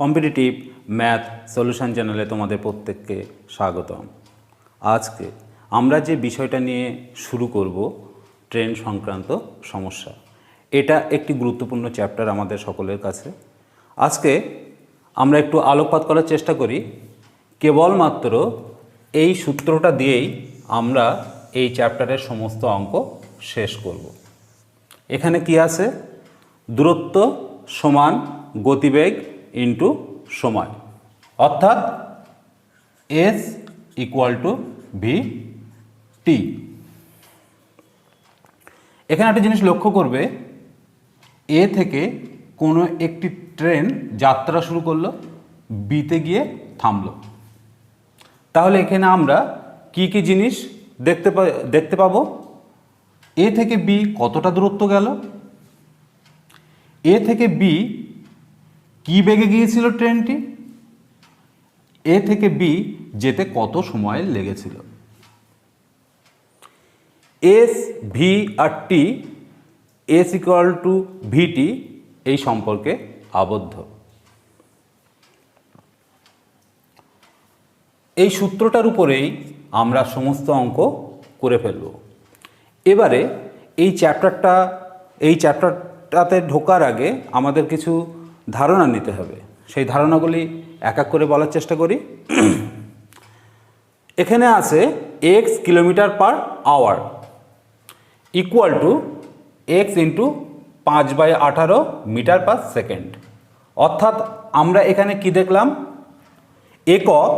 Competitive math solution চ্যানেলে তোমাদের প্রত্যেককে স্বাগতম। আজকে আমরা যে বিষয়টা নিয়ে শুরু করব ট্রেন সংক্রান্ত সমস্যা, এটা একটি গুরুত্বপূর্ণ চ্যাপ্টার আমাদের সকলের কাছে। আজকে আমরা একটু আলোকপাত করার চেষ্টা করি, কেবলমাত্র এই সূত্রটা দিয়েই আমরা এই চ্যাপ্টারের সমস্ত অঙ্ক শেষ করব। এখানে কি আছে? দূরত্ব সমান গতিবেগ ইন্টু সময়, অর্থাৎ S equal two V T. এখানে একটা জিনিস লক্ষ্য করবে, এ থেকে কোনো একটি ট্রেন যাত্রা শুরু করলো, বিতে গিয়ে থামলো। তাহলে এখানে আমরা কি কি জিনিস দেখতে পাবো? এ থেকে বি কতটা দূরত্ব গেল, এ থেকে বি কি বেগে গিয়েছিল ট্রেনটি, এ থেকে বি যেতে কত সময় লেগেছিল। এস, ভি আর T, S equal to VT এই সম্পর্কে আবদ্ধ। এই সূত্রটার উপরেই আমরা সমস্ত অঙ্ক করে ফেলব। এবারে এই চ্যাপ্টারটাতে ঢোকার আগে আমাদের কিছু ধারণা নিতে হবে। সেই ধারণাগুলি এক এক করে বলার চেষ্টা করি। এখানে আছে x kilometre per hour equal to x into 5/18 metre per second. অর্থাৎ আমরা এখানে কি দেখলাম? একক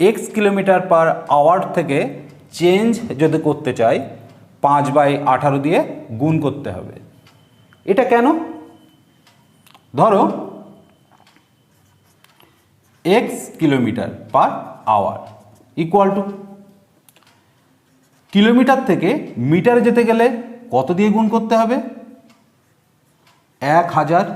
এক্স কিলোমিটার পার আওয়ার থেকে চেঞ্জ যদি করতে চাই 5/18 দিয়ে গুণ করতে হবে। এটা কেন? ধরো x kilometre per hour equal to, kilometre থেকে মিটারে যেতে গেলে কত দিয়ে গুণ করতে হবে? 1000।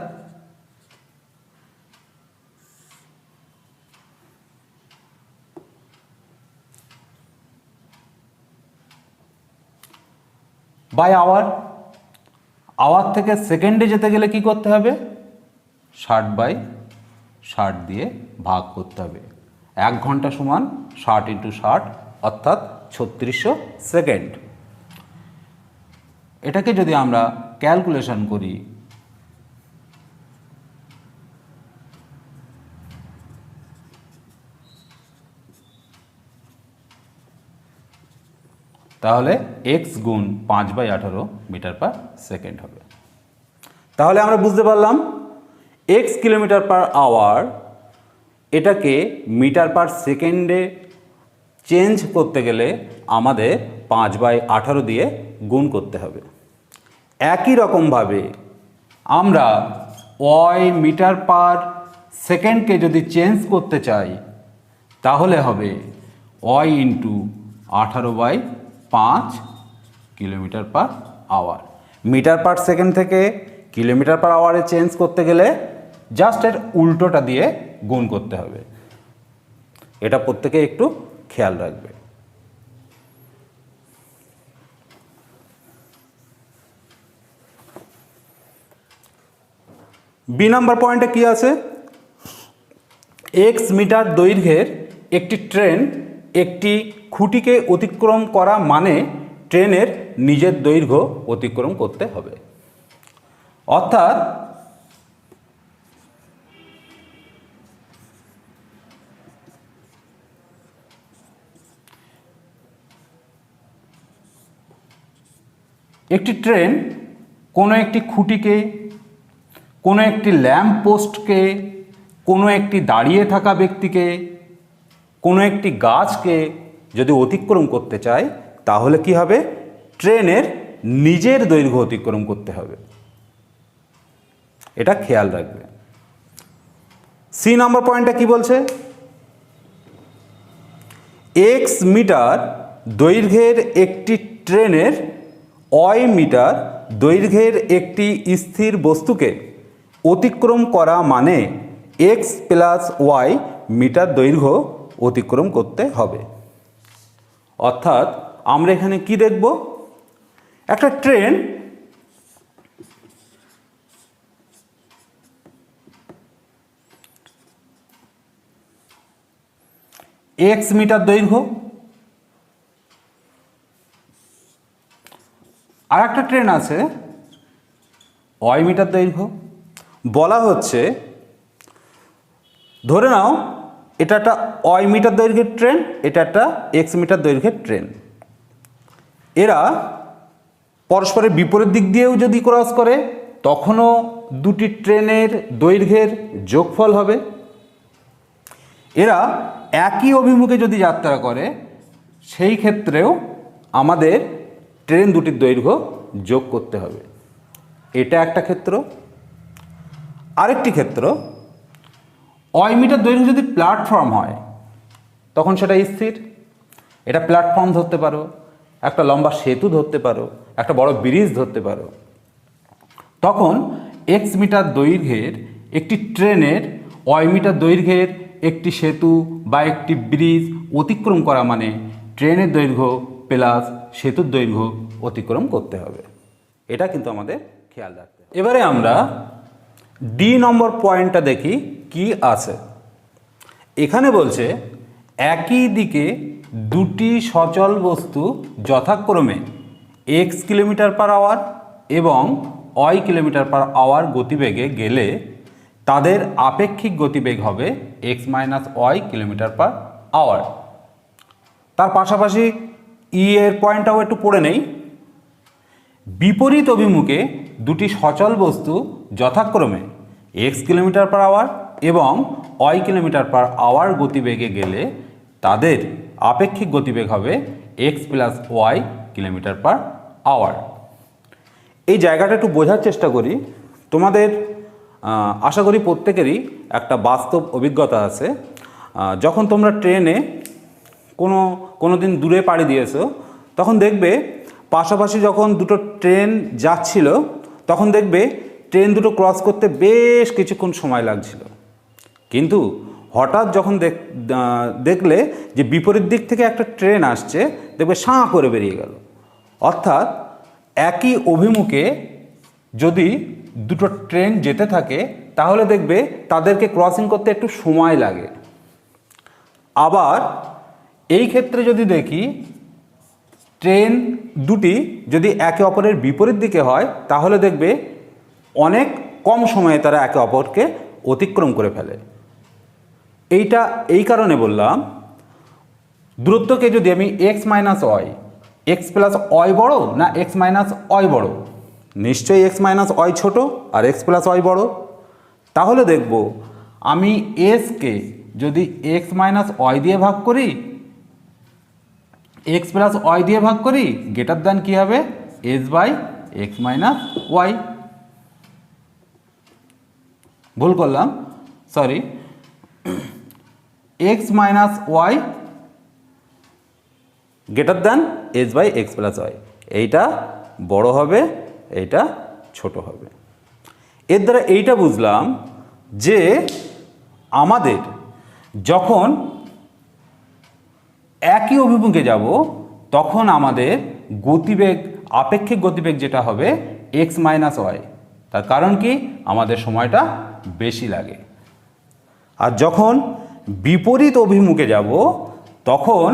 বাই আওয়ার, আওয়ার থেকে সেকেন্ডে যেতে গেলে কি করতে হবে? 60/60 দিয়ে ভাগ করতে হবে। 1 ঘন্টা সমান 60 ইন্টু 60 অর্থাৎ 3600 সেকেন্ড। এটাকে যদি আমরা ক্যালকুলেশন করি, তাহলে এক্স গুণ 5/18 মিটার পার সেকেন্ড হবে। তাহলে আমরা বুঝতে পারলাম এক্স কিলোমিটার পার আওয়ার, এটাকে মিটার পার সেকেন্ডে চেঞ্জ করতে গেলে আমাদের 5/18 দিয়ে গুণ করতে হবে। একই রকমভাবে আমরা ওয়াই মিটার পার সেকেন্ডকে যদি চেঞ্জ করতে চাই তাহলে হবে Y into 18/5 kilometre per hour. Metre per second থেকে কিলোমিটার পার আওয়ারে চেঞ্জ করতে গেলে জাস্ট এর উল্টোটা দিয়ে গুণ করতে হবে। এটা প্রত্যেকে একটু খেয়াল রাখবে। বি নাম্বার পয়েন্টে কি আছে? এক্স মিটার দৈর্ঘ্যের একটি ট্রেন একটি খুঁটিকে অতিক্রম করা মানে ট্রেনের নিজের দৈর্ঘ্য অতিক্রম করতে হবে। অর্থাৎ একটি ট্রেন কোনো একটি খুঁটিকে, কোনো একটি ল্যাম্প পোস্টকে, কোনো একটি দাঁড়িয়ে থাকা ব্যক্তিকে, কোনো একটি গাছকে যদি অতিক্রম করতে চায় তাহলে কি হবে? ট্রেনের নিজের দৈর্ঘ্য অতিক্রম করতে হবে। এটা খেয়াল রাখবে। সি নাম্বার পয়েন্টটা কি বলছে? এক্স মিটার দৈর্ঘ্যের একটি ট্রেনের ওয়াই মিটার দৈর্ঘ্যের একটি স্থির বস্তুকে অতিক্রম করা মানে এক্স প্লাস ওয়াই মিটার দৈর্ঘ্য অতিক্রম করতে হবে। অর্থাৎ আমরা এখানে কি দেখব? একটা ট্রেন এক্স মিটার দৈর্ঘ্য। আর একটা ট্রেন আছে ওয়াই মিটার দৈর্ঘ্য। বলা হচ্ছে ধরে নাও এটা একটা ওয়াই মিটার দৈর্ঘ্যের ট্রেন, এটা একটা এক্স মিটার দৈর্ঘ্যের ট্রেন। এরা পরস্পরের বিপরীত দিক দিয়েও যদি ক্রস করে তখনও দুটি ট্রেনের দৈর্ঘ্যের যোগফল হবে। এরা একই অভিমুখে যদি যাত্রা করে সেই ক্ষেত্রেও আমাদের ট্রেন দুটির দৈর্ঘ্য যোগ করতে হবে। এটা একটা ক্ষেত্র। আরেকটি ক্ষেত্র, ওয়াই মিটার দৈর্ঘ্য যদি প্ল্যাটফর্ম হয় তখন সেটা স্থির। এটা প্ল্যাটফর্ম ধরতে পারো, একটা লম্বা সেতু ধরতে পারো, একটা বড় ব্রিজ ধরতে পারো। তখন এক্স মিটার দৈর্ঘ্যের একটি ট্রেনের ওয়াই মিটার দৈর্ঘ্যের একটি সেতু বা একটি ব্রিজ অতিক্রম করা মানে ট্রেনের দৈর্ঘ্য প্লাস সেতুর দৈর্ঘ্য অতিক্রম করতে হবে। এটা কিন্তু আমাদের খেয়াল রাখতে হবে। এবারে আমরা ডি নম্বর পয়েন্টটা দেখি কি আছে। এখানে বলছে একই দিকে দুটি সচল বস্তু যথাক্রমে এক্স কিলোমিটার পার আওয়ার এবং ওয়াই কিলোমিটার পার আওয়ার গতিবেগে গেলে তাদের আপেক্ষিক গতিবেগ হবে x minus y kilometre per hour. তার পাশাপাশি ই এর পয়েন্টটাও একটু পড়ে নেই। বিপরীত অভিমুখে দুটি সচল বস্তু যথাক্রমে এক্স কিলোমিটার পার আওয়ার এবং ওয়াই কিলোমিটার পার আওয়ার গতিবেগে গেলে তাদের আপেক্ষিক গতিবেগ হবে x plus y kilometre per hour. এই জায়গাটা একটু বোঝার চেষ্টা করি। তোমাদের আশা করি প্রত্যেকেরই একটা বাস্তব অভিজ্ঞতা আছে। যখন তোমরা ট্রেনে কোনো দিন দূরে পাড়ি দিয়েছো তখন দেখবে পাশাপাশি যখন দুটো ট্রেন যাচ্ছিল তখন দেখবে ট্রেন দুটো ক্রস করতে বেশ কিছুক্ষণ সময় লাগছিল। কিন্তু হঠাৎ যখন দেখলে যে বিপরীত দিক থেকে একটা ট্রেন আসছে, দেখবে সাঁ করে বেরিয়ে গেল। অর্থাৎ একই অভিমুখে যদি দুটো ট্রেন যেতে থাকে তাহলে দেখবে তাদেরকে ক্রসিং করতে একটু সময় লাগে। আবার এই ক্ষেত্রে যদি দেখি ট্রেন দুটি যদি একে অপরের বিপরীত দিকে হয় তাহলে দেখবে অনেক কম সময়ে তারা একে অপরকে অতিক্রম করে ফেলে। এইটা এই কারণে বললাম, দূরত্বকে যদি আমি x minus y, x plus y বড় না এক্স মাইনাস ওয়াই বড়, নিশ্চয়ই এক্স মাইনাস ওয়াই ছোটো আর এক্স প্লাস ওয়াই বড়। তাহলে দেখব আমি এসকে যদি এক্স মাইনাস ওয়াই দিয়ে ভাগ করি, এক্স প্লাস ওয়াই দিয়ে ভাগ করি, গ্রেটার দ্যান কী হবে s by x minus y. ভুল করলাম, sorry, x minus y greater than s by x plus y. এইটা বড় হবে, এইটা ছোট হবে। এর দ্বারা এইটা বুঝলাম যে আমাদের যখন একই অভিমুখে যাব তখন আমাদের গতিবেগ, আপেক্ষিক গতিবেগ যেটা হবে এক্স মাইনাস ওয়াই। তার কারণ কি, আমাদের সময়টা বেশি লাগে। আর যখন বিপরীত অভিমুখে যাব তখন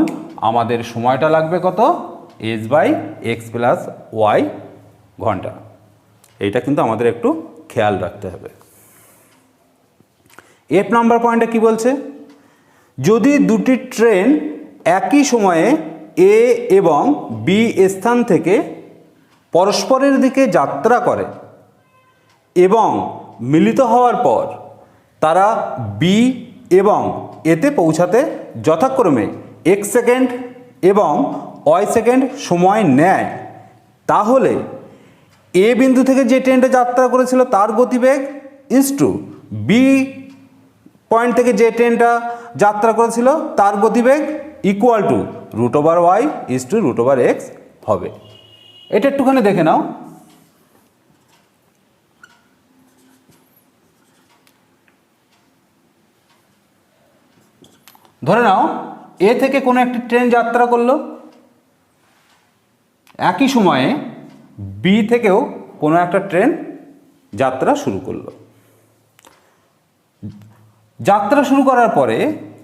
আমাদের সময়টা লাগবে কত, s by x plus y ঘন্টা। এইটা কিন্তু আমাদের একটু খেয়াল রাখতে হবে। এফ নাম্বার পয়েন্টে কি বলছে, যদি দুটি ট্রেন একই সময়ে এ এবং বি স্থান থেকে পরস্পরের দিকে যাত্রা করে এবং মিলিত হওয়ার পর তারা বি এবং এতে পৌঁছাতে যথাক্রমে এক্স সেকেন্ড এবং ওয়াই সেকেন্ড সময় নেয়, তাহলে এ বিন্দু থেকে যে ট্রেনটা যাত্রা করেছিল তার গতিবেগ ইনটু বি পয়েন্ট থেকে যে ট্রেনটা যাত্রা করেছিল তার গতিবেগ equal to root over y into root over x হবে। এটা একটুখানি দেখে নাও। ধরে নাও এ থেকে কোনো একটি ট্রেন যাত্রা করলো, একই সময়ে বি থেকেও কোনো একটা ট্রেন যাত্রা শুরু করলো। যাত্রা শুরু করার পরে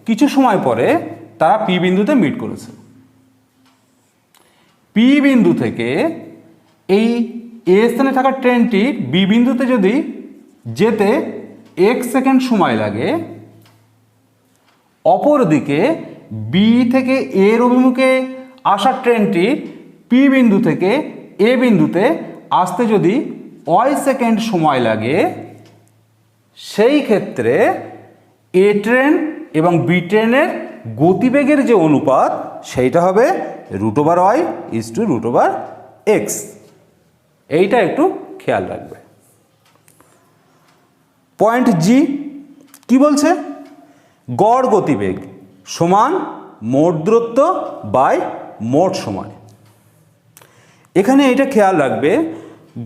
কিছু সময় পরে তারা পি বিন্দুতে মিট করেছে। পি বিন্দু থেকে এই এ স্থানে থাকা ট্রেনটি বি বিন্দুতে যদি যেতে 1 সেকেন্ড সময় লাগে, অপরদিকে বি থেকে এর অভিমুখে আসা ট্রেনটি পি বিন্দু থেকে এ বিন্দুতে আসতে যদি ওয়াই সেকেন্ড সময় লাগে, সেই ক্ষেত্রে এ ট্রেন এবং বি ট্রেনের গতিবেগের যে অনুপাত সেইটা হবে √y = √x। এইটা একটু খেয়াল রাখবে। পয়েন্ট জি কি বলছে? গড় গতিবেগ সমান মোট দূরত্ব বাই মোট সময়। এখানে এটা খেয়াল রাখবে,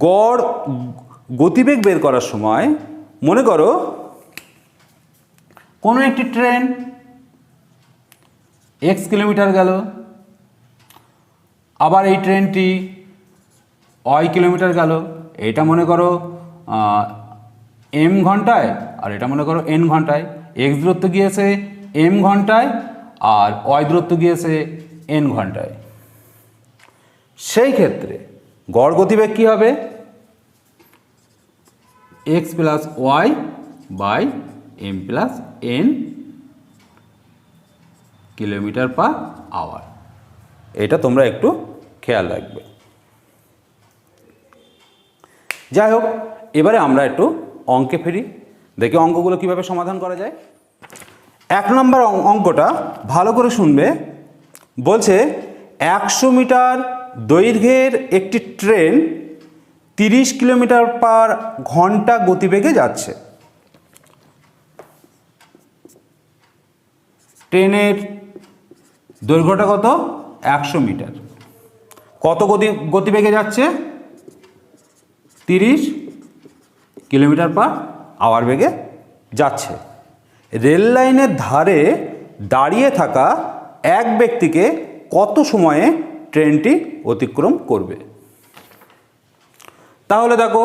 গড় গতিবেগ বের করার সময় মনে করো কোনো একটি ট্রেন x কিলোমিটার গেল, আবার এই ট্রেনটি y কিলোমিটার গেল। এটা মনে করো m ঘন্টায় আর এটা মনে করো n ঘন্টায়। x দূরত্ব গিয়েছে m ঘন্টায় আর y দূরত্ব গিয়েছে n ঘন্টায়। সেই ক্ষেত্রে গড় গতিবেগ কী হবে? x + y by m + n km/h। এটা তোমরা একটু খেয়াল রাখবে। যাই হোক, এবারে আমরা একটু অঙ্কে ফিরি, দেখি অঙ্কগুলো কিভাবে সমাধান করা যায়। 1 নম্বর অঙ্কটা ভালো করে শুনবে। বলছে 100 মিটার দৈর্ঘ্যের একটি ট্রেন 30 কিলোমিটার/ঘন্টা গতিবেগে যাচ্ছে। ট্রেনের দৈর্ঘ্যটা কত? 100 মিটার। কত গতিবেগে যাচ্ছে? 30 কিলোমিটার/আওয়ার বেগে যাচ্ছে। রেল লাইনের ধারে দাঁড়িয়ে থাকা এক ব্যক্তিকে কত সময়ে ট্রেনটি অতিক্রম করবে? তাহলে দেখো,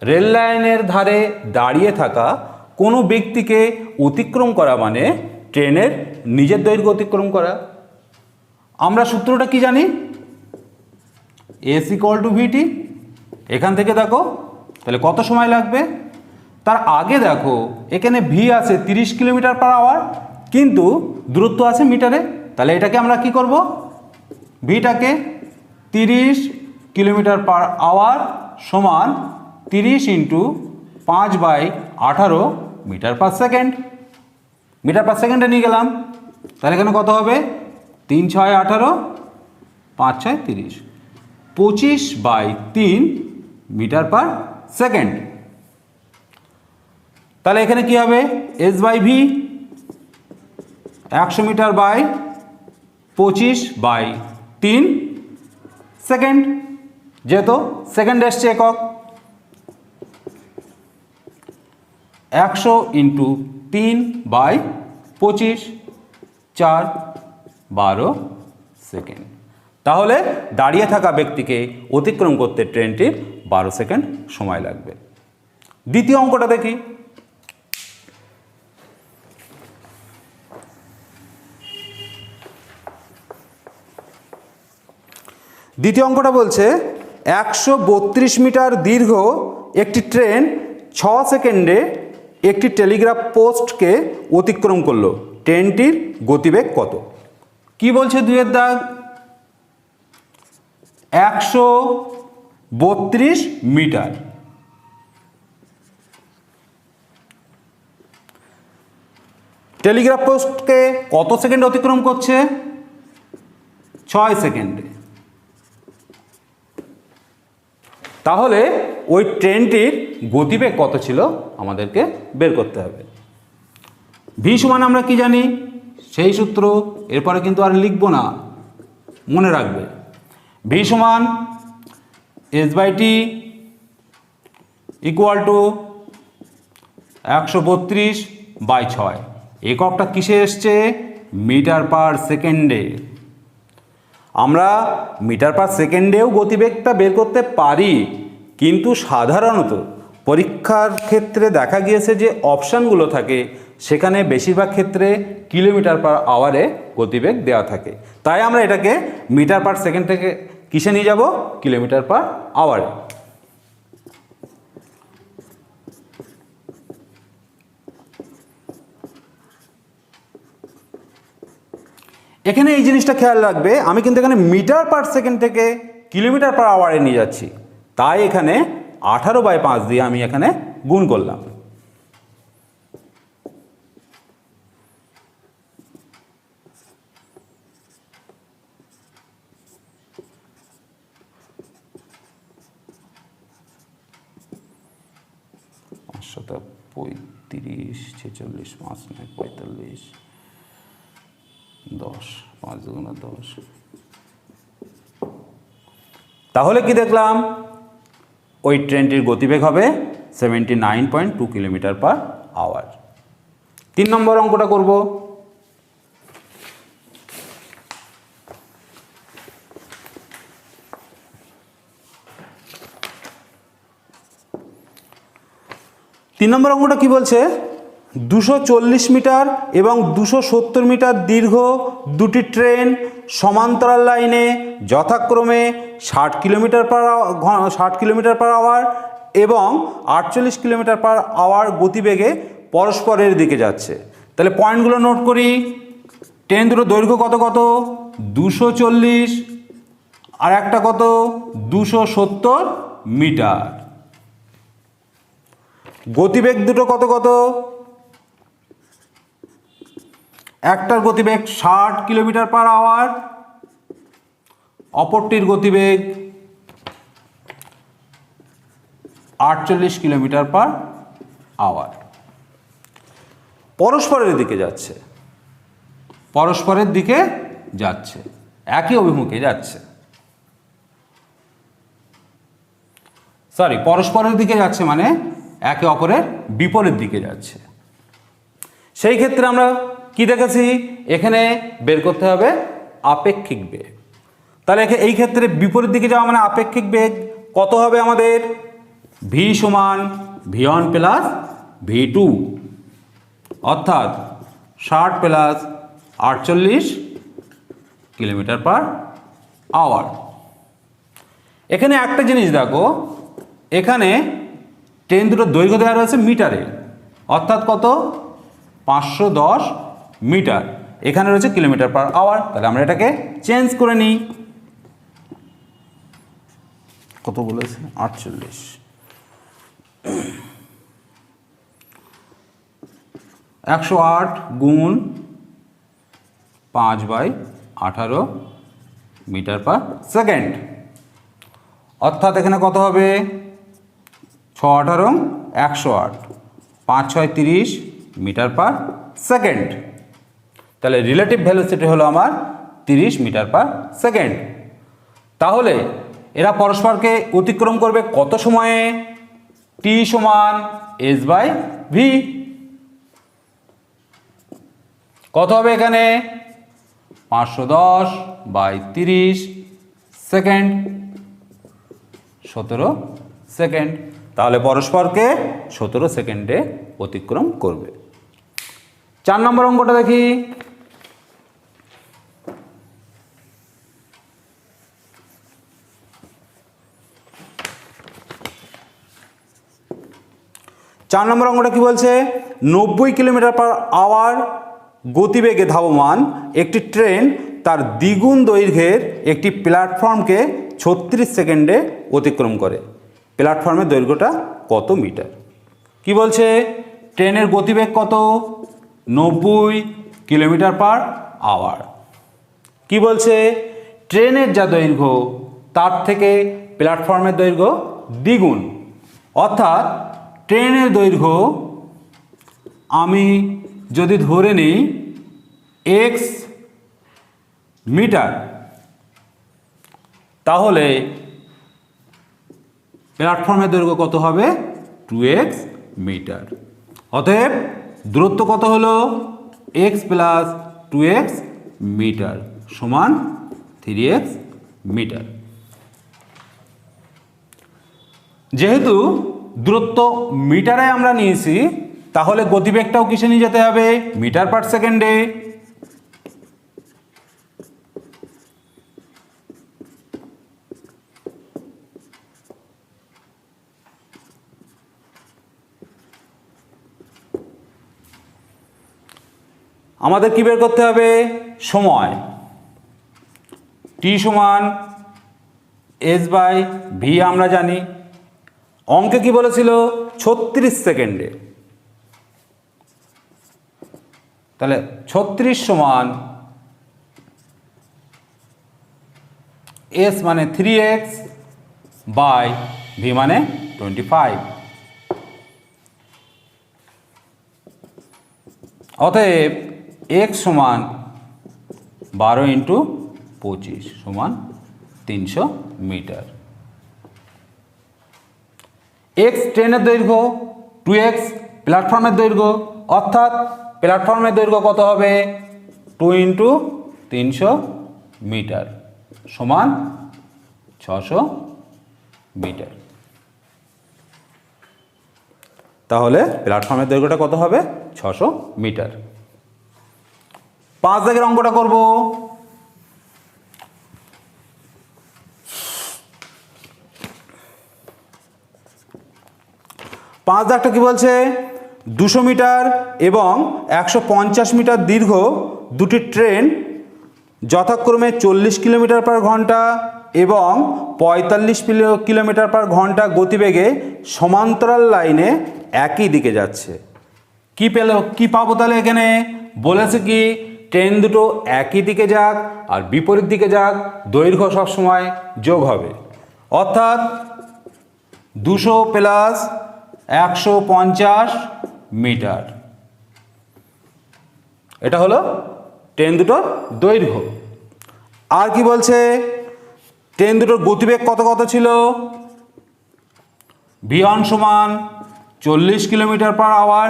রেল লাইনের ধারে দাঁড়িয়ে থাকা কোনো ব্যক্তিকে অতিক্রম করা মানে ট্রেনের নিজের দৈর্ঘ্য অতিক্রম করা। আমরা সূত্রটা কি জানি? S = VT। এখান থেকে দেখো তাহলে কত সময় লাগবে। তার আগে দেখো এখানে ভি আছে 30 কিলোমিটার/আওয়ার, কিন্তু দূরত্ব আছে মিটারে। তাহলে এটাকে আমরা কি করব? ভিটাকে 30 কিলোমিটার/আওয়ার সমান 30 × 5/18 মিটার/সেকেন্ড। মিটার/সেকেন্ডে নিয়ে গেলাম, তাহলে এখানে কত হবে? 3 × 6 = 18, 5 × 6 = 30, 25/3 মিটার/সেকেন্ড। তাহলে এখানে কি হবে? S/V 100 মিটার বাই 25/3 সেকেন্ড, যেহেতু সেকেন্ড এসছে একক। 100 × 3/25, 4 12 সেকেন্ড। তাহলে দাঁড়িয়ে থাকা ব্যক্তিকে অতিক্রম করতে ট্রেনটির 12 সেকেন্ড সময় লাগবে। দ্বিতীয় অঙ্কটা দেখি। দ্বিতীয় অঙ্কটা বলছে 132 মিটার দীর্ঘ একটি ট্রেন 6 সেকেন্ডে একটি টেলিগ্রাফ পোস্টকে অতিক্রম করলো। ট্রেনটির গতিবেগ কত? কি বলছে 2-এর দাগ? 132 মিটার। টেলিগ্রাফ পোস্টকে কত সেকেন্ডে অতিক্রম করছে? 6 সেকেন্ডে। তাহলে ওই ট্রেনটির গতিবেগ কত ছিল আমাদেরকে বের করতে হবে। ভি সমান আমরা কি জানি? সেই সূত্র, এরপরে কিন্তু আর লিখব না, মনে রাখবে। ভি সমান S/T = 132/6। এককটা কিসে এসছে? মিটার/সেকেন্ডে। আমরা মিটার/সেকেন্ডেও গতিবেগটা বের করতে পারি, কিন্তু সাধারণত পরীক্ষার ক্ষেত্রে দেখা গিয়েছে যে অপশানগুলো থাকে সেখানে বেশিরভাগ ক্ষেত্রে কিলোমিটার পার আওয়ারে গতিবেগ দেওয়া থাকে, তাই আমরা এটাকে মিটার পার সেকেন্ড থেকে কিসে নিয়ে যাব, কিলোমিটার পার আওয়ারে। এখানে এই জিনিসটা খেয়াল রাখবে, আমি কিন্তু এখানে মিটার পার সেকেন্ড থেকে কিলোমিটার পার আওয়ারে নিয়ে যাচ্ছি, তাই এখানে 18/5 দিয়ে আমি এখানে গুণ করলাম। শত 35, 46, 5, 9, 45, 10, 5 × 10। তাহলে কি দেখলাম, ওই ট্রেনটির গতিবেগ হবে 79.2 কিলোমিটার পার আওয়ার। 3 নম্বর অঙ্কটা করব। তিন নম্বর অঙ্কটা কি বলছে, 240 মিটার এবং 270 মিটার দীর্ঘ দুটি ট্রেন সমান্তরাল লাইনে যথাক্রমে 60 কিলোমিটার পার আওয়ার এবং 48 কিলোমিটার পার আওয়ার গতিবেগে পরস্পরের দিকে যাচ্ছে। তাহলে পয়েন্টগুলো নোট করি। ট্রেন দুটো দৈর্ঘ্য কত কত, 240, আর একটা কত, 270 মিটার। গতিবেগ দুটো কত কত, একটার গতিবেগ 60 কিলোমিটার পার আওয়ার, অপরটির গতিবেগ 48 কিলোমিটার পার আওয়ার। পরস্পরের দিকে যাচ্ছে, পরস্পরের দিকে যাচ্ছে, একই অভিমুখে যাচ্ছে, পরস্পরের দিকে যাচ্ছে মানে একে অপরের বিপরীত দিকে যাচ্ছে। সেই ক্ষেত্রে আমরা কি দেখেছি, এখানে বের করতে হবে আপেক্ষিক বেগ। তাহলে এই ক্ষেত্রে বিপরীত দিকে যাওয়া মানে আপেক্ষিক বেগ কত হবে আমাদের, v সমান v1 প্লাস v2, অর্থাৎ 60 প্লাস 48 কিলোমিটার পার আওয়ার। এখানে একটা জিনিস দেখো, এখানে ট্রেন দুটোর দৈর্ঘ্য দেওয়া রয়েছে মিটারে, অর্থাৎ কত, 510 মিটার। এখানে রয়েছে কিলোমিটার পার আওয়ার, তাহলে আমরা এটাকে চেঞ্জ করে নিই। কত বলেছে, 48। 108 গুণ 5/18 মিটার পার সেকেন্ড, অর্থাৎ এখানে কত হবে, 6×18 108, 5×6 30 মিটার পার সেকেন্ড। তাহলে রিলেটিভ ভেলোসিটি হলো আমার 30 মিটার পার সেকেন্ড। তাহলে এরা পরস্পরকে অতিক্রম করবে কত সময়ে, t সমান s/v। কত হবে এখানে, 510/30 সেকেন্ড, 17 সেকেন্ড। তাহলে পরস্পরকে 17 সেকেন্ডে অতিক্রম করবে। 4 নম্বর অঙ্কটা দেখি। চার নম্বর অঙ্কটা কি বলছে, 90 কিলোমিটার পার আওয়ার গতিবেগে ধাবমান একটি ট্রেন তার দ্বিগুণ দৈর্ঘ্যের একটি প্ল্যাটফর্মকে 36 সেকেন্ডে অতিক্রম করে। প্ল্যাটফর্মের দৈর্ঘ্যটা কত মিটার? কি বলছে, ট্রেনের গতিবেগ কত, 90 কিলোমিটার পার আওয়ার। কি বলছে, ট্রেনের যা দৈর্ঘ্য তার থেকে প্ল্যাটফর্মের দৈর্ঘ্য দ্বিগুণ, অর্থাৎ ট্রেনের দৈর্ঘ্য আমি যদি ধরে নিই x মিটার, তাহলে প্ল্যাটফর্মের দৈর্ঘ্য কত হবে, 2x মিটার। অতএব দূরত্ব কত হলো, x প্লাস 2x মিটার সমান 3x মিটার। যেহেতু দূরত্ব মিটারে আমরা নিয়েছি, তাহলে গতিবেগটাও কিসে নিয়ে যেতে হবে? মিটার পার সেকেন্ডে। আমাদের কি বের করতে হবে? সময়। টি সমান এস বাই ভি আমরা জানি। অঙ্কে কি বলেছিল? 36 সেকেন্ডে। তাহলে 36 সমান এস মানে 3x বাই ভি মানে 25। অতএব x সমান 12 ইন্টু 25 সমান 300 মিটার। x ট্রেনের দৈর্ঘ্য, 2x প্ল্যাটফর্মের দৈর্ঘ্য, অর্থাৎ প্ল্যাটফর্মের দৈর্ঘ্য কত হবে? 2 ইন্টু 300 মিটার সমান 600 মিটার। তাহলে প্ল্যাটফর্মের দৈর্ঘ্যটা কত হবে? 600 মিটার। 5 দাগের অঙ্কটা করব। পাঁচ দাগটা কি বলছে? 200 মিটার এবং 150 মিটার দীর্ঘ দুটি ট্রেন যথাক্রমে 40 কিলোমিটার পার ঘন্টা এবং 45 কিলোমিটার পার ঘন্টা গতিবেগে সমান্তরাল লাইনে একই দিকে যাচ্ছে। কি পাবো তাহলে? এখানে বলেছে কি ট্রেন দুটো একই দিকে যাক আর বিপরীত দিকে যাক, দৈর্ঘ্য সবসময় যোগ হবে। অর্থাৎ 200 প্লাস 150 মিটার, এটা হলো ট্রেন দুটোর দৈর্ঘ্য। আর কি বলছে? ট্রেন দুটোর গতিবেগ কত কত ছিল? v1 সমান 40 কিলোমিটার পার আওয়ার,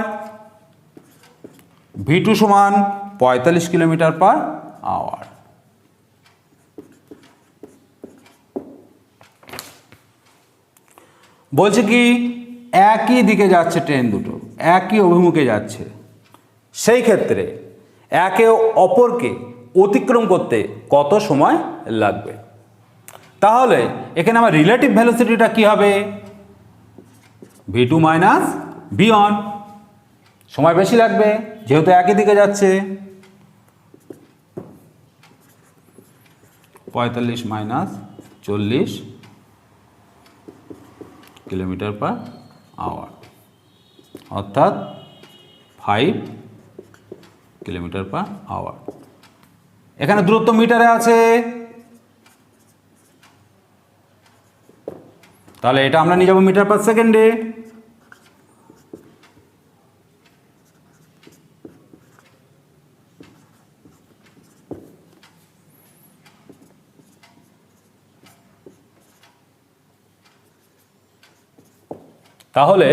v2 সমান 45 কিলোমিটার পার আওয়ার। বলছে কি একই দিকে যাচ্ছে ট্রেন দুটো, একই অভিমুখে যাচ্ছে, সেই ক্ষেত্রে একে অপরকে অতিক্রম করতে কত সময় লাগবে? তাহলে এখানে আমার রিলেটিভ ভেলোসিটিটা কি হবে? v2 minus v1। সময় বেশি লাগবে যেহেতু একই দিকে যাচ্ছে। 45 মাইনাস 40 কিলোমিটার পার আওয়ার, অর্থাৎ 5 কিলোমিটার পার আওয়ার। এখানে দূরত্ব মিটারে আছে, তাহলে এটা আমরা নিয়ে যাব মিটার পার সেকেন্ডে। তাহলে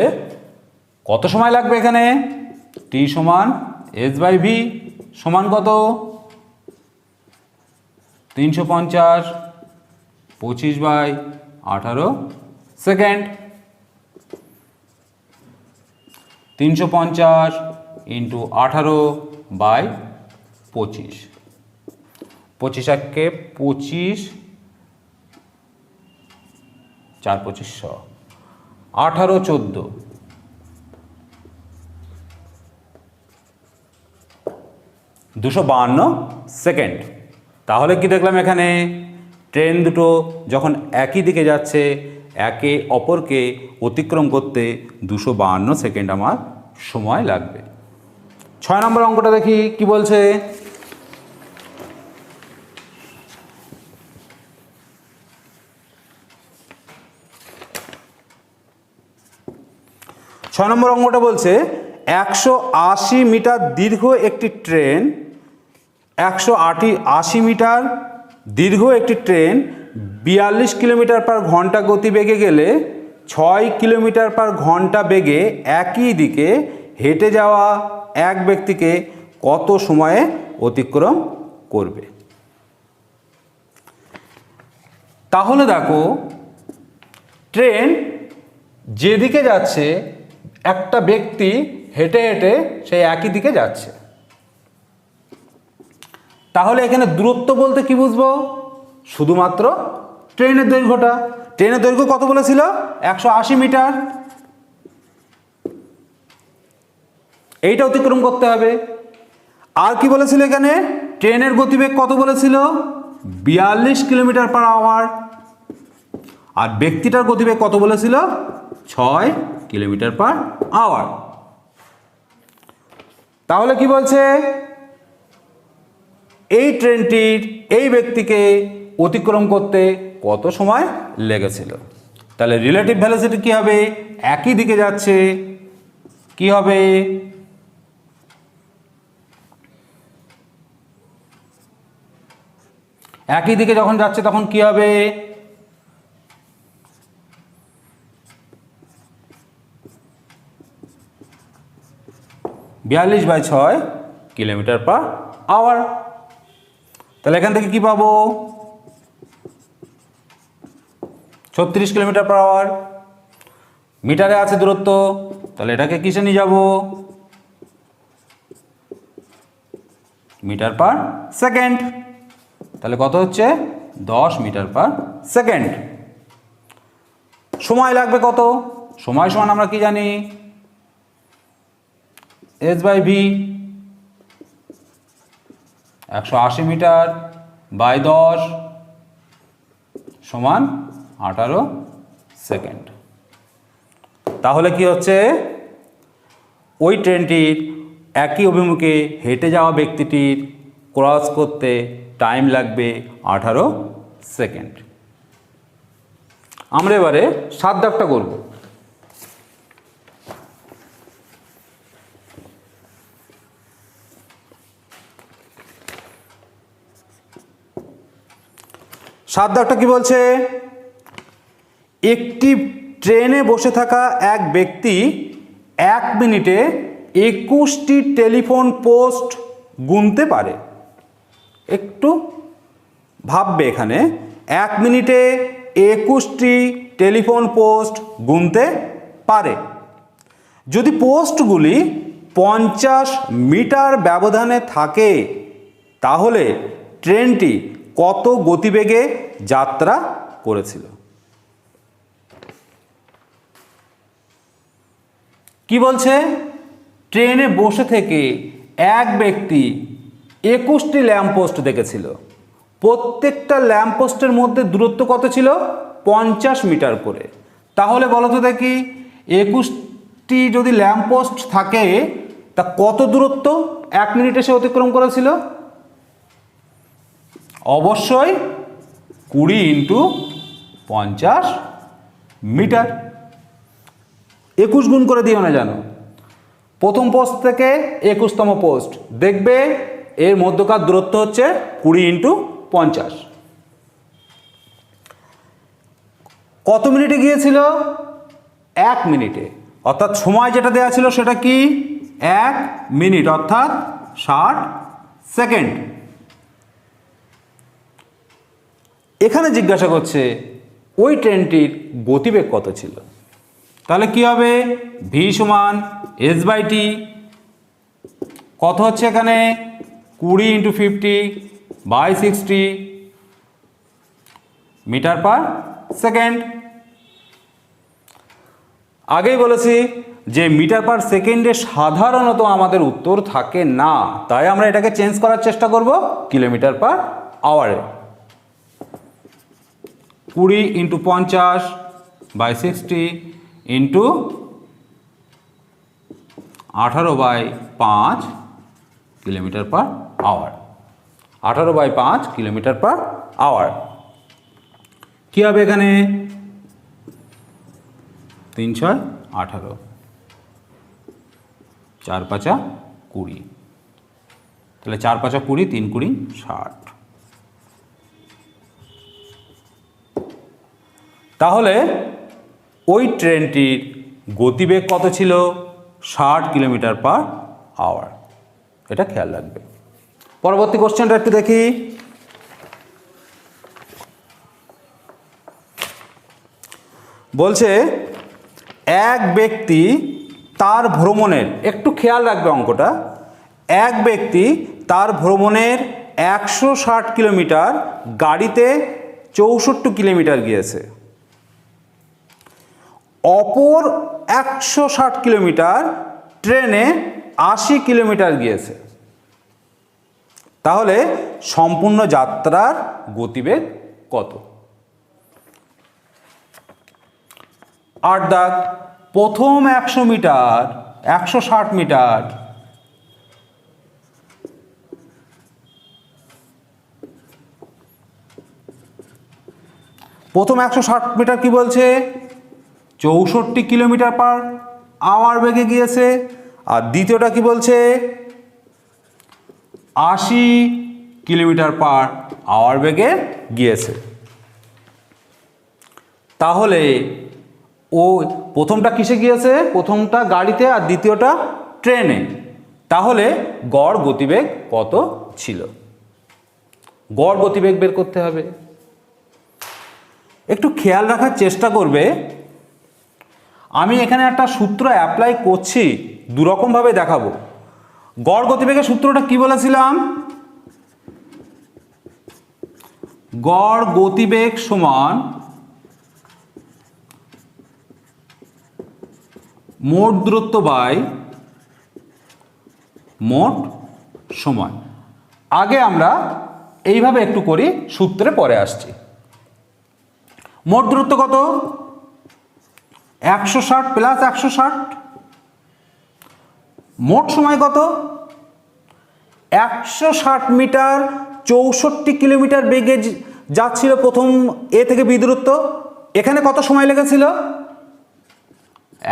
কত সময় লাগবে এখানে? টি সমান এস বাই ভি সমান কত? 350 25 বাই 18 সেকেন্ড। 350 ইন্টু 18 বাই 25, 25 একে 25, 4 2500, 18 14, 252 সেকেন্ড। তাহলে কি দেখলাম এখানে? ট্রেন দুটো যখন একই দিকে যাচ্ছে একে অপরকে অতিক্রম করতে 252 সেকেন্ড আমার সময় লাগবে। 6 নম্বর অঙ্কটা দেখি কি বলছে। ছয় নম্বর অঙ্কটা বলছে 180 মিটার দীর্ঘ একটি ট্রেন, 180 মিটার দীর্ঘ একটি ট্রেন 42 কিলোমিটার পার ঘন্টা গতিবেগে গেলে 6 কিলোমিটার পার ঘন্টা বেগে একই দিকে হেঁটে যাওয়া এক ব্যক্তিকে কত সময়ে অতিক্রম করবে? তাহলে দেখো ট্রেন যেদিকে যাচ্ছে একটা ব্যক্তি হেঁটে হেঁটে সেই একই দিকে যাচ্ছে। তাহলে এখানে দূরত্ব বলতে কি বুঝবো? শুধুমাত্র ট্রেনের দৈর্ঘ্যটা। ট্রেনের দৈর্ঘ্য কত বলেছিল? 180 মিটার। এইটা অতিক্রম করতে হবে। আর কি বলেছিল এখানে? ট্রেনের গতিবেগ কত বলেছিল? 42 কিলোমিটার পার আওয়ার। আর ব্যক্তিটার গতিবেগ কত বলেছিল? 6 কিলোমিটার পার আওয়ার। তাহলে কি বলছে? এই ট্রেনটির এই ব্যক্তিকে অতিক্রম করতে কত সময় লেগেছিল? তাহলে রিলেটিভ ভেলোসিটি কি হবে? একই দিকে যাচ্ছে, কি হবে? একই দিকে যখন যাচ্ছে তখন কি হবে? বিয়াল্লিশ বাই 6 কিলোমিটার পার আওয়ার। তাহলে এখান থেকে কি পাবো? 36 কিলোমিটার পার আওয়ার। মিটারে আছে দূরত্ব, তাহলে এটাকে কিসে নিয়ে যাব? Metre per second. তাহলে কত হচ্ছে? 10 মিটার পার সেকেন্ড। সময় লাগবে কত? সময় সমান আমরা কি জানি? h/v। 180 মিটার বাই 10 সমান 18 সেকেন্ড। তাহলে কি হচ্ছে? ওই ট্রেনটির একই অভিমুখে হেঁটে যাওয়া ব্যক্তিটির ক্রস করতে টাইম লাগবে 18 সেকেন্ড। আমরা এবারে 7 দাগটা করব। সাত দাগটা কি বলছে? একটি ট্রেনে বসে থাকা এক ব্যক্তি 1 মিনিটে 21টি টেলিফোন পোস্ট গুনতে পারে। একটু ভাববে এখানে, 1 মিনিটে 21টি টেলিফোন পোস্ট গুনতে পারে। যদি পোস্টগুলি 50 মিটার ব্যবধানে থাকে তাহলে ট্রেনটি কত গতিবেগে যাত্রা করেছিল? কি বলছে? ট্রেনে বসে থেকে এক ব্যক্তি 21টি ল্যাম্পপোস্ট দেখেছিল। প্রত্যেকটা ল্যাম্পপোস্টের মধ্যে দূরত্ব কত ছিল? 50 মিটার করে। তাহলে বলো তো দেখি, 21টি যদি ল্যাম্পপোস্ট থাকে তা কত দূরত্ব 1 মিনিটে সে অতিক্রম করেছিল? অবশ্যই 20 ইন্টু 50 মিটার। 21 গুণ করে দিও না জানো। প্রথম পোস্ট থেকে 21তম পোস্ট দেখবে এর মধ্যকার দূরত্ব হচ্ছে 20 ইন্টু 50। কত মিনিটে গিয়েছিল? 1 মিনিটে। অর্থাৎ সময় যেটা দেওয়া ছিল সেটা কি? 1 মিনিট, অর্থাৎ 60 সেকেন্ড। এখানে জিজ্ঞাসা করছে ওই ট্রেনটির গতিবেগ কত ছিল। তাহলে কি হবে? ভি সমান h/t। কত হচ্ছে এখানে? 20 into 50 by 60 metre per second. আগেই বলেছি যে মিটার পার সেকেন্ডে সাধারণত আমাদের উত্তর থাকে না, তাই আমরা এটাকে চেঞ্জ করার চেষ্টা করব কিলোমিটার পার আওয়ারে। 20 into 50 by 60 into 18/5 kilometre per hour. 18/5 kilometre per hour. কী হবে এখানে? 3 × 6 = 18, 4 × 5 = 20। তাহলে 4 × 5 = 20, 3 × 20 = 60। তাহলে ওই ট্রেনটির গতিবেগ কত ছিল? 60 কিলোমিটার পার আওয়ার। এটা খেয়াল রাখবে। পরবর্তী কোশ্চেনটা একটু দেখি। বলছে এক ব্যক্তি তার ভ্রমণের, একটু খেয়াল রাখবে অঙ্কটা, এক ব্যক্তি তার ভ্রমণের 160 কিলোমিটার গাড়িতে 64 কিলোমিটার গিয়েছে, অপর 160 কিলোমিটার ট্রেনে 80 কিলোমিটার গিয়েছে। তাহলে সম্পূর্ণ যাত্রার গতিবেগ কত? 8 দাগ, প্রথম 100 মিটার 160 মিটার, প্রথম 160 মিটার কি বলছে? 64 কিলোমিটার পার আওয়ার বেগে গিয়েছে। আর দ্বিতীয়টা কি বলছে? 80 কিলোমিটার পার আওয়ার বেগে গিয়েছে। তাহলে ও প্রথমটা কিসে গিয়েছে? প্রথমটা গাড়িতে আর দ্বিতীয়টা ট্রেনে। তাহলে গড় গতিবেগ কত ছিল? গড় গতিবেগ বের করতে হবে। একটু খেয়াল রাখার চেষ্টা করবে, আমি এখানে একটা সূত্র অ্যাপ্লাই করছি, দুরকমভাবে দেখাবো। গড় গতিবেগের সূত্রটা কি বলেছিলাম? গড় গতিবেগ সমান মোট দূরত্ব বাই মোট সময়। আগে আমরা এইভাবে একটু করি, সূত্রে পরে আসছি। মোট দূরত্ব কত? 160 প্লাস 160। মোট সময় কত? 160 মিটার 64 কিলোমিটার বেগে যাচ্ছিল প্রথম এ থেকে বি দূরত্ব। এখানে কত সময় লেগেছিল?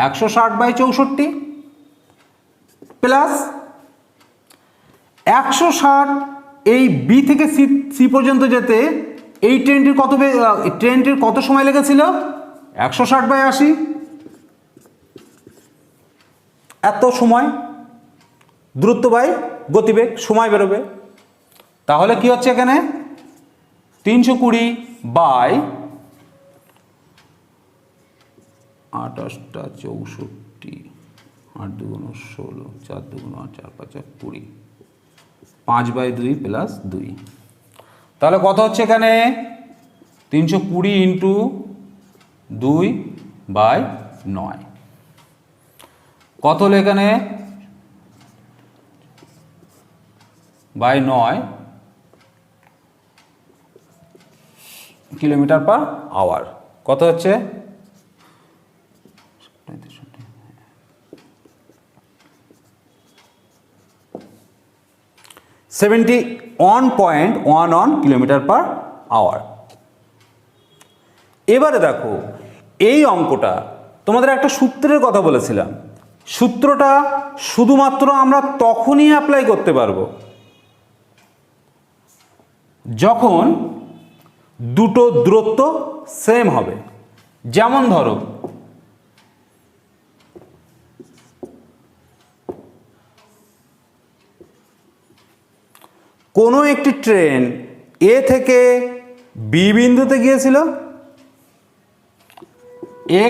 160/64 প্লাস 160 এই বি থেকে সি পর্যন্ত যেতে এই ট্রেনটির কত সময় লেগেছিল? 160/80। এত সময় দূরত্ব বাই গতিবেগ সময় বেরোবে। তাহলে কি হচ্ছে এখানে? 320 বাই 28টা 64, 8 দুগুণ 16, 4 দুগুণ 8, 4 5 20, 5/2 প্লাস 2। তাহলে কত হচ্ছে এখানে? 320 ইন্টু 2/9। কত হলো এখানে? By 9 kilometre per hour. কত হচ্ছে? 71.11 কিলোমিটার পার আওয়ার। এবারে দেখো, এই অঙ্কটা তোমাদের একটা সূত্রের কথা বলেছিলাম। সূত্রটা শুধুমাত্র আমরা তখনই অ্যাপ্লাই করতে পারবো যখন দুটো দূরত্ব সেম হবে। যেমন ধরো, কোনো একটি ট্রেন এ থেকে বি বিন্দুতে গিয়েছিল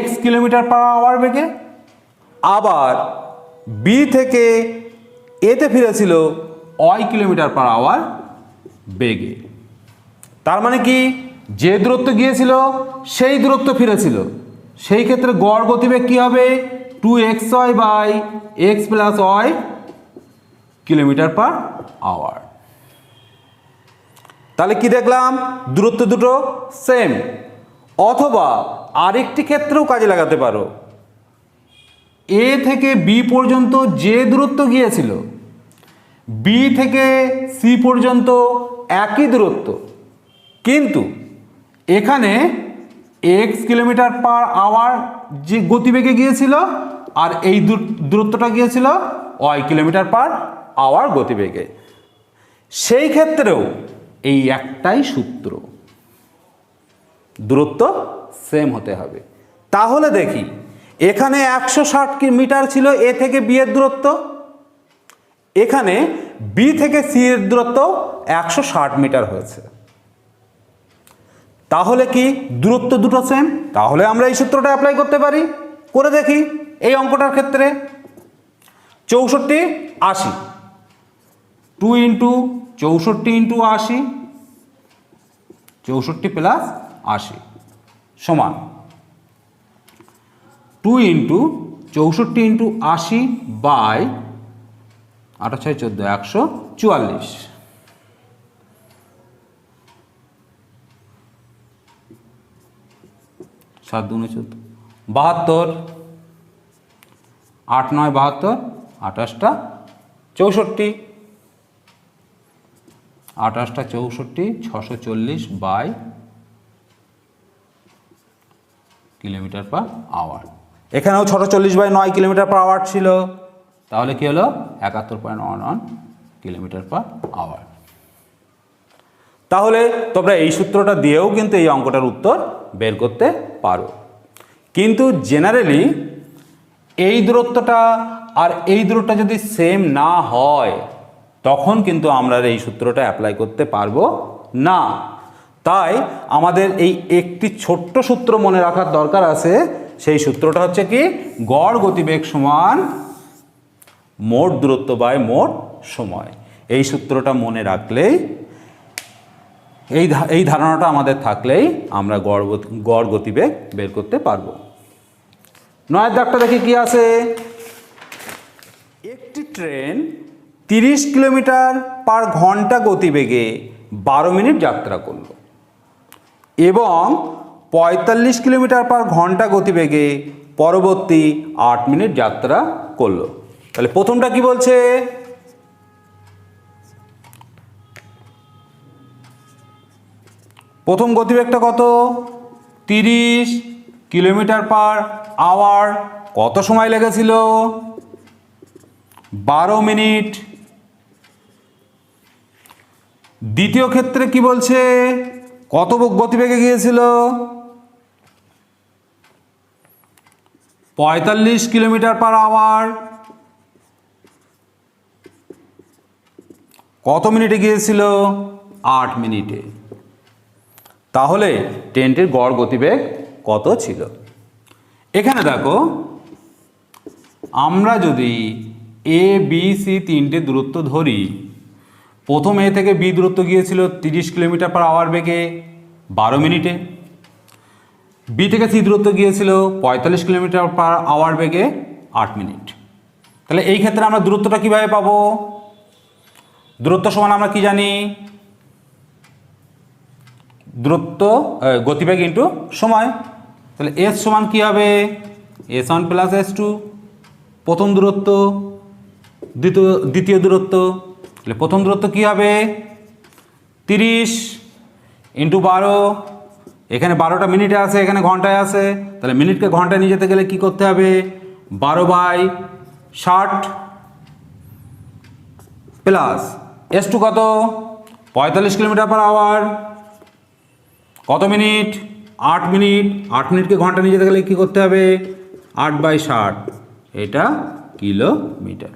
x কিলোমিটার পার আওয়ার বেগে, আবার বি থেকে এতে ফিরেছিল y কিলোমিটার পার আওয়ার বেগে। তার মানে কি? যে দূরত্ব গিয়েছিল সেই দূরত্ব ফিরেছিল। সেই ক্ষেত্রে গড় গতিবেগ কি হবে? 2xy by x plus y kilometre per hour. তাহলে কি দেখলাম? দূরত্ব দুটো সেম। অথবা আরেকটি ক্ষেত্রেও কাজে লাগাতে পারো, এ থেকে বি পর্যন্ত যে দূরত্ব গিয়েছিল, বি থেকে সি পর্যন্ত একই দূরত্ব, কিন্তু এখানে x কিলোমিটার পার আওয়ার যে গতিবেগে গিয়েছিল, আর এই দূরত্বটা গিয়েছিল y কিলোমিটার পার আওয়ার গতিবেগে। সেই ক্ষেত্রেও এই একটাই সূত্র, দূরত্ব সেম হতে হবে। তাহলে দেখি, এখানে 160 মিটার ছিল এ থেকে বি এর দূরত্ব, এখানে বি থেকে সি এর দূরত্ব 160 মিটার হয়েছে। তাহলে কি দূরত্ব দুটো সেম? তাহলে আমরা এই সূত্রটা অ্যাপ্লাই করতে পারি। করে দেখি এই অঙ্কটার ক্ষেত্রে। 64 80, 2 ইন্টু 64 ইন্টু 80, 64 প্লাস 80 সমান 2 ইন্টু 64 ইন্টু 80 বাই 8 6 14 144, 7 2 14 72, 8 9 72, 28 টা 64, 28 টা 64 640 বাই কিলোমিটার পার আওয়ার। এখানেও 640 বাই 9 কিলোমিটার পার আওয়ার ছিল, তাহলে কি হলো 71.11 কিলোমিটার পার আওয়ার। তাহলে তোমরা এই সূত্রটা দিয়েও কিন্তু এই অঙ্কটার উত্তর বের করতে পারো। কিন্তু জেনারেলি এই দূরত্বটা আর এই দূরত্বটা যদি সেম না হয় তখন কিন্তু আমরা এই সূত্রটা অ্যাপ্লাই করতে পারবো না। তাই আমাদের এই একটি ছোট্ট সূত্র মনে রাখার দরকার আছে। সেই সূত্রটা হচ্ছে কি, গড় গতিবেগ সমান মোট দূরত্ব বাই মোট সময়। এই সূত্রটা মনে রাখলেই, এই ধারণাটা আমাদের থাকলেই আমরা গড় গতিবেগ বের করতে পারবো। 9 দাগটা দেখি কি আছে। একটি ট্রেন 30 কিলোমিটার পার ঘন্টা গতিবেগে 12 মিনিট যাত্রা করলো এবং 45 কিলোমিটার পার ঘন্টা গতিবেগে পরবর্তী 8 মিনিট যাত্রা করলো। তাহলে প্রথমটা কি বলছে, প্রথম গতিবেগটা কত, 30 কিলোমিটার পার আওয়ার, কত সময় লেগেছিল, 12 মিনিট। দ্বিতীয় ক্ষেত্রে কি বলছে, কত গতিবেগে গিয়েছিল, 45 কিলোমিটার পার আওয়ার, কত মিনিটে গিয়েছিল, 8 মিনিটে। তাহলে ট্রেনটির গড় গতিবেগ কত ছিল। এখানে দেখো, আমরা যদি এ বি সি তিনটে দূরত্ব ধরি, প্রথম এ থেকে বি দূরত্ব গিয়েছিল 30 কিলোমিটার পার আওয়ার বেগে 12 মিনিটে, বি থেকে সি দূরত্ব গিয়েছিল 45 কিলোমিটার পার আওয়ার বেগে 8 মিনিট। তাহলে এই ক্ষেত্রে আমরা দূরত্বটা কিভাবে পাবো, দূরত্ব সমান আমরা কি জানি, দূরত্ব গতিবেগ ইন্টু সময়। তাহলে এস সমান কি হবে, S1 প্লাস S2, প্রথম দূরত্ব, দ্বিতীয় দূরত্ব। তাহলে প্রথম দূরত্ব কি হবে, 30 ইন্টু 12, এখানে 12টা মিনিটে আছে, এখানে ঘন্টায় আছে, তাহলে মিনিটকে ঘন্টায় নিয়ে যেতে গেলে কি করতে হবে, 12/60 প্লাস S2 কত, 45 কিলোমিটার পার আওয়ার, কত মিনিট, 8 মিনিট। 8 মিনিটকে ঘন্টা নিয়ে যেতে গেলে কী করতে হবে, 8/60, এটা কিলোমিটার।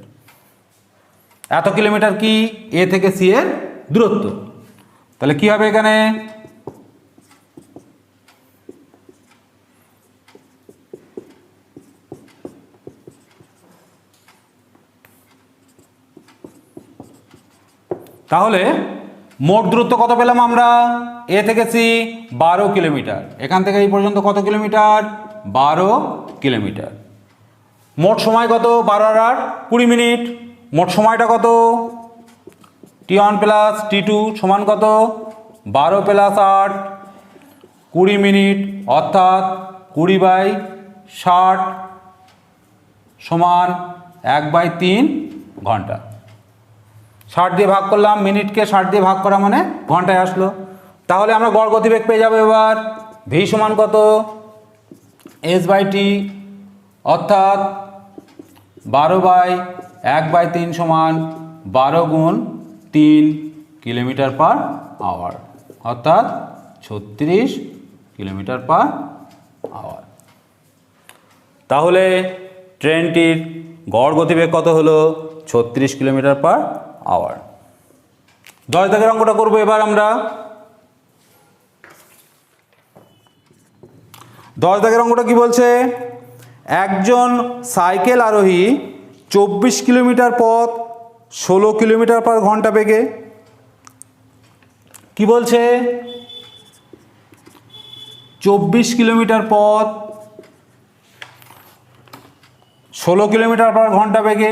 এত কিলোমিটার কি এ থেকে সি এর দূরত্ব। তাহলে কি হবে এখানে, তাহলে মোট দূরত্ব কত পেলাম আমরা, এ থেকে সি 12 কিলোমিটার, এখান থেকে এই পর্যন্ত কত কিলোমিটার, 12 কিলোমিটার। মোট সময় কত, 12 আর 8 20 মিনিট। মোট সময়টা কত, T1 প্লাস T2 সমান কত, 12 প্লাস 8 20 মিনিট, অর্থাৎ 20/60 সমান 1/3 ঘন্টা। 60 দিয়ে ভাগ করলাম, মিনিটকে 60 দিয়ে ভাগ করা মানে ঘন্টায় আসলো। তাহলে আমরা গড় গতিবেগ পেয়ে যাবো এবার, ভি সমান কত, S/T, অর্থাৎ 12/1/3 সমান 12 গুণ 3 কিলোমিটার পার আওয়ার, অর্থাৎ 36 কিলোমিটার পার আওয়ার। তাহলে ট্রেনটির গড় গতিবেগ কত হলো, 36 কিলোমিটার পার আওয়ার। 10 দাগের অঙ্কটা করবো এবার আমরা। 10 দাগের অঙ্কটা কি বলছে, একজন সাইকেল আরোহী 24 কিলোমিটার পথ 16 কিলোমিটার পার ঘন্টা বেগে। কি বলছে? 24 কিলোমিটার পথ 16 কিলোমিটার পার ঘন্টা বেগে।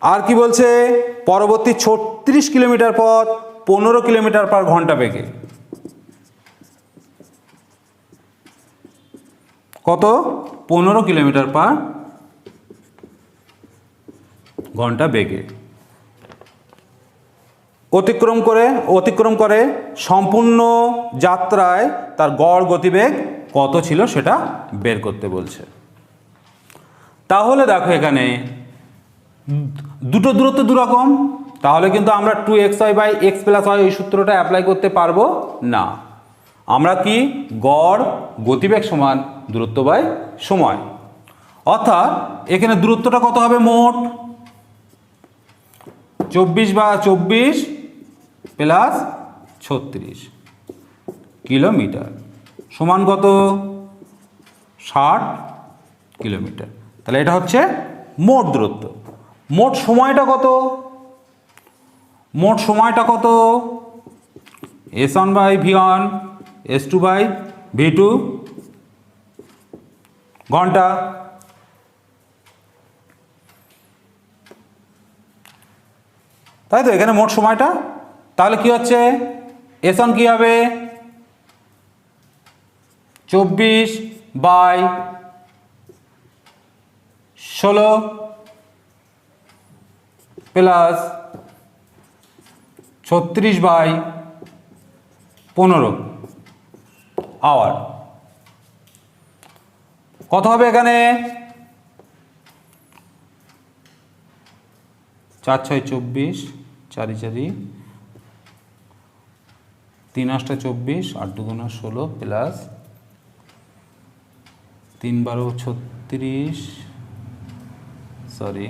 আর কি বলছে? পরবর্তী 36 কিলোমিটার পথ 15 কিলোমিটার পার ঘন্টা বেগে। কত? 15 কিলোমিটার পার ঘন্টা বেগে অতিক্রম করে সম্পূর্ণ যাত্রায় তার গড় গতিবেগ কত ছিল সেটা বের করতে বলছে। তাহলে দেখো এখানে দুটো দূরত্ব দুরকম, তাহলে কিন্তু আমরা 2xy/x+y ওই সূত্রটা অ্যাপ্লাই করতে পারবো না। আমরা কি গড় গতিবেগ সমান দূরত্ব বাই সময়, অর্থাৎ এখানে দূরত্বটা কত হবে? মোট 24 প্লাস 36 কিলোমিটার সমান কত? 60 কিলোমিটার। তাহলে এটা হচ্ছে মোট দূরত্ব। মোট সময়টা কত? মোট সময়টা কত? S1/V1 S2/V2 ঘন্টা। তাই তো এখানে মোট সময়টা। তাহলে কি হচ্ছে? S1 কি হবে? 24/16 প্লাস 36/15 আওয়ার। কত হবে এখানে? 4 6 24 4 4 3 8 24 8 2 16 প্লাস 3 12 36 সরি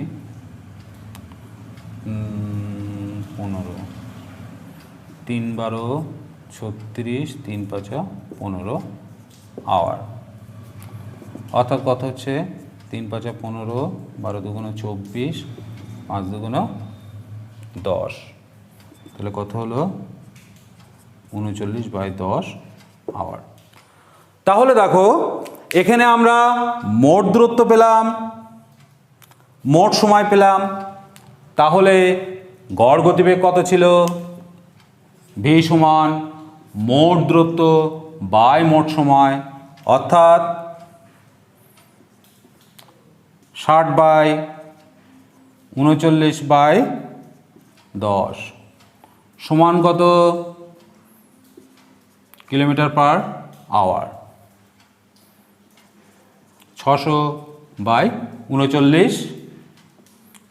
15 3 12 36 3 5 15 আওয়ার। অর্থাৎ কত হচ্ছে? 3 5 15 12 2 24 5 2 10। তাহলে কত হলো? 39/10 আওয়ার। তাহলে দেখো এখানে আমরা মোট দূরত্ব পেলাম, মোট সময় পেলাম। তাহলে গড় গতিবেগ কত ছিল? v সমান মোট দূরত্ব বাই মোট সময়, অর্থাৎ 60/39/10 সমান কত? Kilometre per hour. 600/39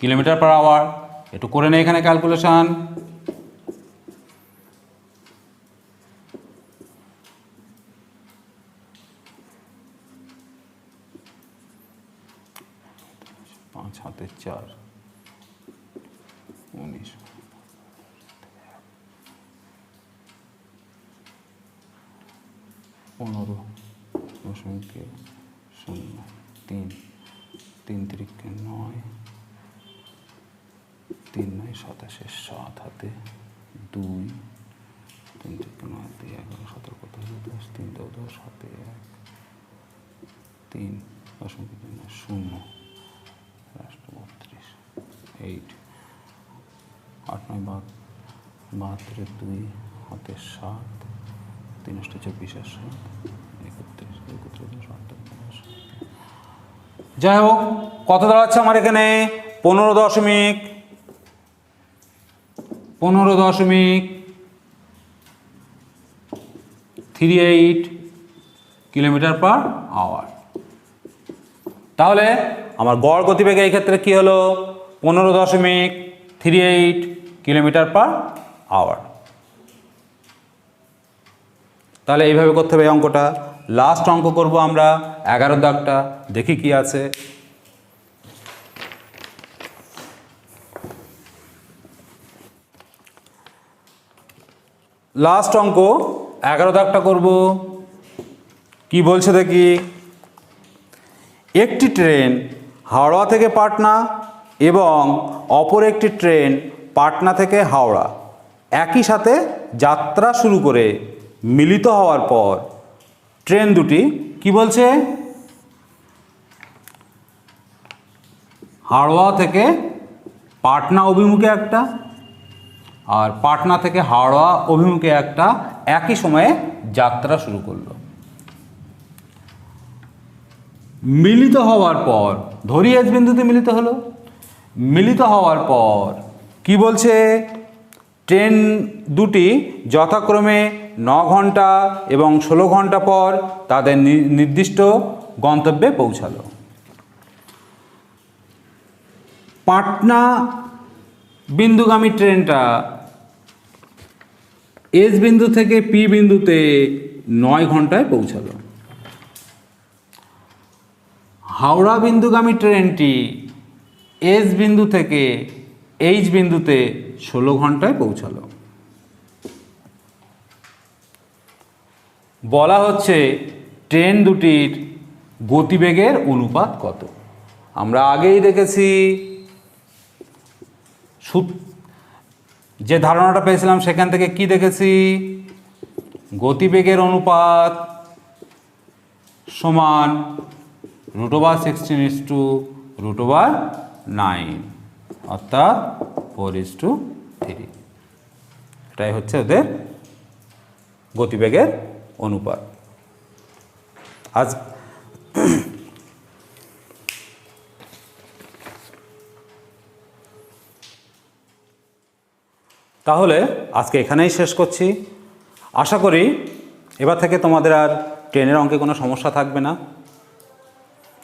kilometre per hour. একটু করে নেই এখানে ক্যালকুলেশন। পাঁচ হাতে 4 19 15.03 3 3 9 3 9 27 7 হাতে 2 3 3 9 2 11 17 কত 10 3 10 হাতে 1 3 0 32 8 8 9 72 2 হাতে 7 3 8 24 যাই হোক কত দাঁড়াচ্ছে আমার এখানে? 15.38 কিলোমিটার পার আওয়ার। তাহলে আমার গড় গতিবেগ এই ক্ষেত্রে কি হলো? 15.38 কিলোমিটার পার আওয়ার। তাহলে এইভাবে করতে হবে এই অঙ্কটা। লাস্ট অঙ্ক করব আমরা 11 দাগটা, দেখি কি আছে। লাস্ট অঙ্ক 11 দাগটা করব। কি বলছে দেখি? একটি ট্রেন হাওড়া থেকে পাটনা এবং অপর একটি ট্রেন পাটনা থেকে হাওড়া একই সাথে যাত্রা শুরু করে মিলিত হওয়ার পর ট্রেন দুটি কি বলছে, হাওড়া থেকে পাটনা অভিমুখে একটা আর পাটনা থেকে হাওড়া অভিমুখে একটা একই সময়ে যাত্রা শুরু করলো। মিলিত হওয়ার পর ধরি এস বিন্দুতে মিলিত হলো। মিলিত হওয়ার পর কি বলছে, ট্রেন দুটি যথাক্রমে 9 ঘন্টা এবং 16 ঘন্টা পর তাদের নির্দিষ্ট গন্তব্যে পৌঁছালো। পাটনা বিন্দুগামী ট্রেনটা এস বিন্দু থেকে পি বিন্দুতে 9 ঘন্টায় পৌঁছালো। হাওড়া বিন্দুগামী ট্রেনটি এস বিন্দু থেকে এইচ বিন্দুতে 16 ঘন্টায় পৌঁছালো। বলা হচ্ছে ট্রেন দুটির গতিবেগের অনুপাত কত। আমরা আগেই দেখেছি, যে ধারণাটা পেয়েছিলাম সেখান থেকে কি দেখেছি, গতিবেগের অনুপাত সমান √16:9 অর্থাৎ 4:3। এটাই হচ্ছে ওদের গতিবেগের অনুপাত। আজ তাহলে আজকে এখানেই শেষ করছি। আশা করি এবার থেকে তোমাদের আর ট্রেনের অঙ্কে কোনো সমস্যা থাকবে না।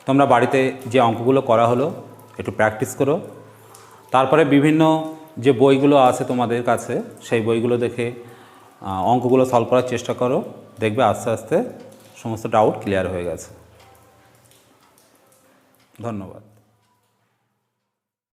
তোমরা বাড়িতে যে অঙ্কগুলো করা হলো একটু প্র্যাকটিস করো, তারপরে বিভিন্ন যে বইগুলো আছে তোমাদের কাছে সেই বইগুলো দেখে অঙ্কগুলো সলভ করার চেষ্টা করো। দেখবে আস্তে আস্তে সমস্ত ডাউট ক্লিয়ার হয়ে গেছে। ধন্যবাদ।